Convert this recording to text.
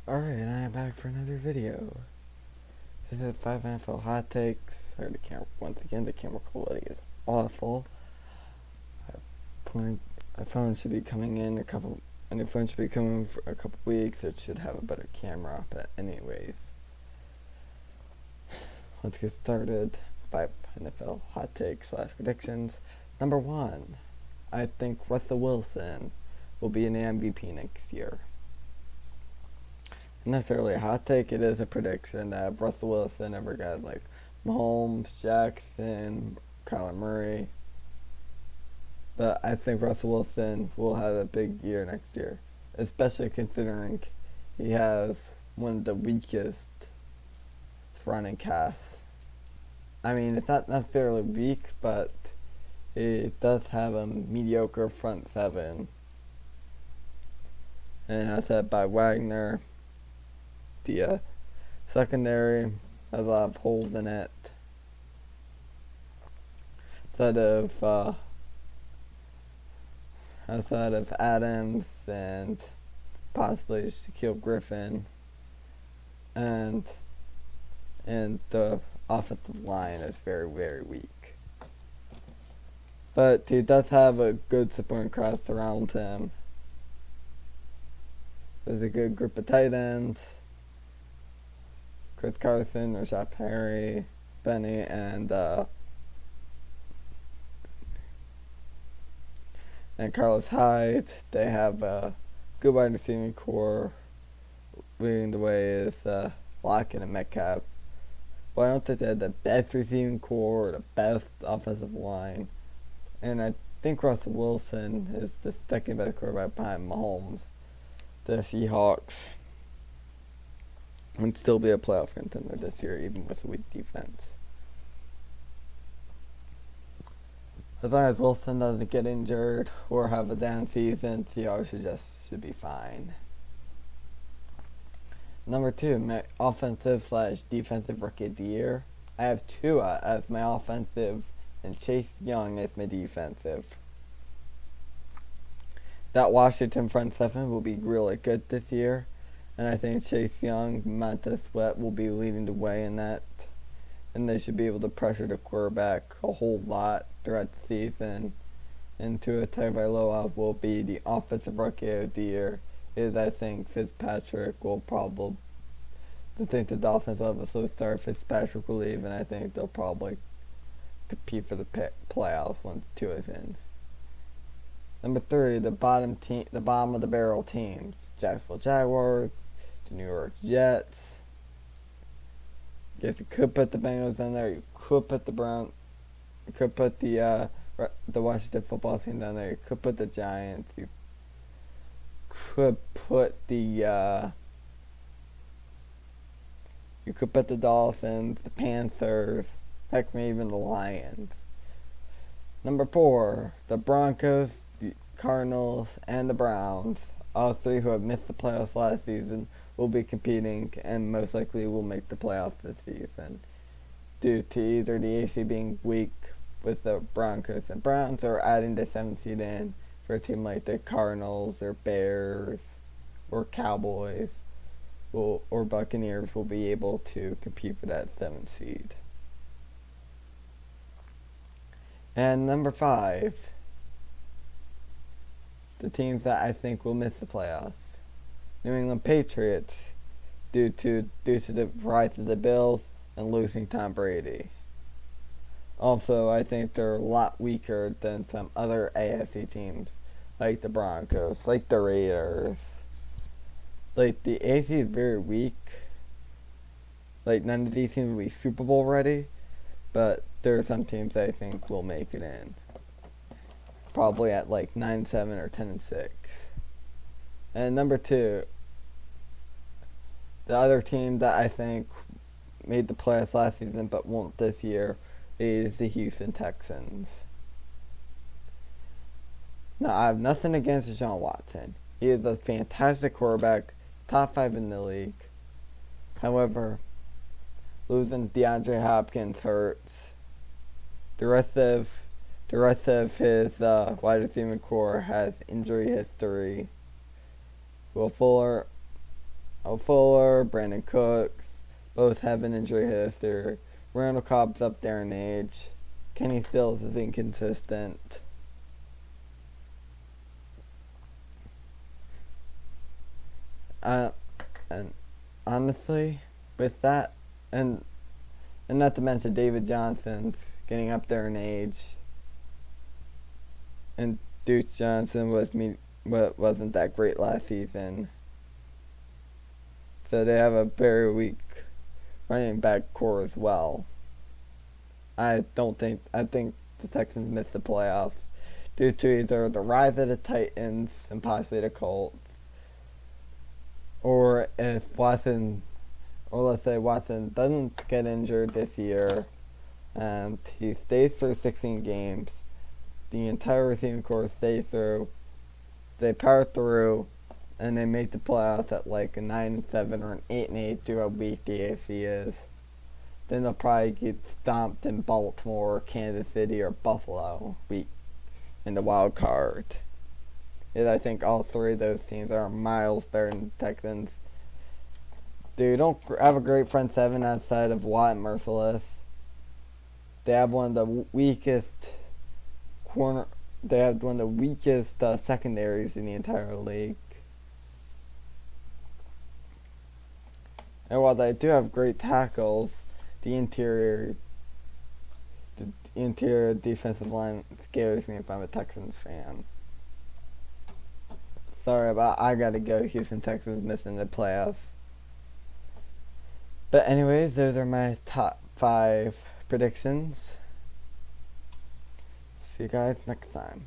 Alright, and I am back for another video. This is 5 NFL hot takes. Sorry, once again, the camera quality is awful. My phone should be coming in a new phone should be coming for a couple weeks. It should have a better camera, but anyways. Let's get started. 5 NFL hot takes / predictions. Number 1, I think Russell Wilson will be an MVP next year. Not necessarily a hot take, it is a prediction that if Russell Wilson ever got like Mahomes, Jackson, Kyler Murray. But I think Russell Wilson will have a big year next year, especially considering he has one of the weakest running casts. I mean, it's not necessarily weak, but it does have a mediocre front seven. And that's said by Wagner. The secondary has a lot of holes in it. Outside of Adams and possibly Shaquille Griffin, and the offensive line is very, very weak. But he does have a good supporting cast around him. There's a good group of tight ends. Chris Carson, Rashad Perry, Benny, and Carlos Hyde. They have a good wide receiving core. Leading the way is Lockett and Metcalf. Well, I don't think they had the best receiving core or the best offensive line. And I think Russell Wilson is the second best quarterback behind Mahomes. The Seahawks would still be a playoff contender this year, even with a weak defense. As long as Wilson doesn't get injured or have a down season, Seahawks should be fine. Number 2, my offensive / defensive rookie of the year. I have Tua as my offensive and Chase Young as my defensive. That Washington front seven will be really good this year. And I think Chase Young, Montez Sweat will be leading the way in that. And they should be able to pressure the quarterback a whole lot throughout the season. And Tua Tagovailoa will be the offensive rookie of the year. I think Fitzpatrick will probably... I think the Dolphins will have a slow start. Fitzpatrick will leave, and I think they'll probably compete for the playoffs once Tua's in. Number 3, the bottom of the barrel teams: Jacksonville Jaguars, the New York Jets. Guess you could put the Bengals in there. You could put the Browns. You could put the Washington football team down there. You could put the Giants. You could put the Dolphins, the Panthers, heck, maybe even the Lions. Number 4, the Broncos, the Cardinals, and the Browns. All three who have missed the playoffs last season will be competing and most likely will make the playoffs this season, due to either the AC being weak with the Broncos and Browns, or adding the 7th seed in for a team like the Cardinals or Bears or Cowboys or Buccaneers will be able to compete for that 7th seed. And number 5, the teams that I think will miss the playoffs: New England Patriots, due to the rise of the Bills and losing Tom Brady. Also, I think they're a lot weaker than some other AFC teams, like the Broncos, like the Raiders. Like, the AFC is very weak. Like, none of these teams will be Super Bowl ready, but there are some teams that I think will make it in. Probably at like 9-7 or 10-6. And number 2, the other team that I think made the playoffs last season but won't this year is the Houston Texans. Now, I have nothing against Deshaun Watson. He is a fantastic quarterback, top 5 in the league. However, losing DeAndre Hopkins hurts. The rest of his wide receiving core has injury history. Will Fuller Fuller, Brandon Cooks, both have an injury history. Randall Cobb's up there in age. Kenny Stills is inconsistent. And honestly, with that, and not to mention David Johnson's getting up there in age, and Duke Johnson wasn't that great last season, so they have a very weak running back core as well. I think the Texans missed the playoffs due to either the rise of the Titans and possibly the Colts, or if Watson, or let's say Watson doesn't get injured this year and he stays through 16 games, the entire receiving core stays through, they power through, and they make the playoffs at like a 9-7 or an 8-8 through how weak the AFC is. Then they'll probably get stomped in Baltimore, Kansas City, or Buffalo in the wild card. And I think all three of those teams are miles better than the Texans. They don't have a great front seven outside of Watt and Merciless. They have one of the weakest secondaries in the entire league. And while they do have great tackles, the interior defensive line scares me if I'm a Texans fan. Sorry I gotta go. Houston Texans missing the playoffs. But anyways, those are my top 5 predictions. See you guys next time.